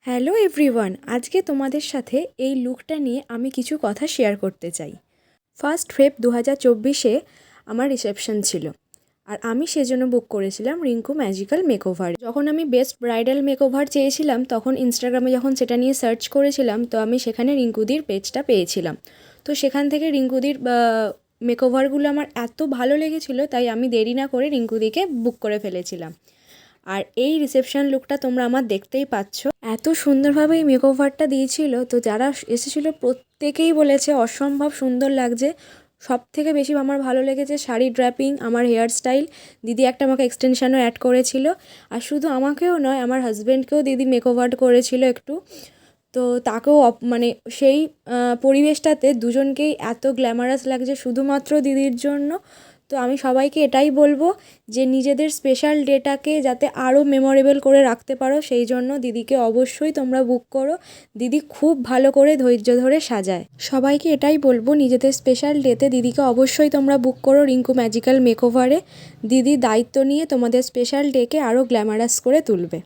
Hello everyone, আজকে তোমাদের সাথে এই লুকটা নিয়ে আমি কিছু কথা শেয়ার করতে চাই। 1 ফেব্রুয়ারি 2024-এ আমার রিসেপশন ছিল, আর আমি সেজন্য বুক করেছিলাম রিঙ্কু ম্যাজিক্যাল মেকওভার। যখন আমি বেস্ট ব্রাইডাল মেকওভার চেয়েছিলাম, তখন ইনস্টাগ্রামে যখন সেটা নিয়ে সার্চ করেছিলাম, তো আমি সেখানে রিঙ্কুদির পেজটা পেয়েছিলাম। তো সেখান থেকে রিঙ্কুদির মেকওভারগুলো আমার এত ভালো লেগেছিলো, তাই আমি দেরি না করে রিঙ্কুদিকে বুক করে ফেলেছিলাম। আর এই রিসেপশন লুকটা তোমরা আমার দেখতেই পাচ্ছ, এত সুন্দরভাবে এই মেকওভারটা দিয়েছিল। তো যারা এসেছিলো প্রত্যেকেই বলেছে অসম্ভব সুন্দর লাগছে। সব থেকে বেশি আমার ভালো লেগেছে শাড়ি ড্র্যাপিং, আমার হেয়ার স্টাইল। দিদি একটা আমাকে এক্সটেনশানও অ্যাড করেছিল, আর শুধু আমাকেও নয়, আমার হাজব্যান্ডকেও দিদি মেকওভার করেছিল একটু। তো তাকেও মানে সেই পরিবেশটাতে দুজনকেই এত গ্ল্যামারাস লাগছে শুধুমাত্র দিদির জন্য। তো আমি সবাইকে এটাই বলবো যে নিজেদের স্পেশাল ডেটাকে যাতে আরও মেমোরেবল করে রাখতে পারো, সেই জন্য দিদিকে অবশ্যই তোমরা বুক করো। দিদি খুব ভালো করে ধৈর্য ধরে সাজায়। সবাইকে এটাই বলবো, নিজেদের স্পেশাল ডেতে দিদিকে অবশ্যই তোমরা বুক করো রিঙ্কু ম্যাজিক্যাল মেকওভারে। দিদি দায়িত্ব নিয়ে তোমাদের স্পেশাল ডেকে আরও গ্ল্যামারাস করে তুলবে।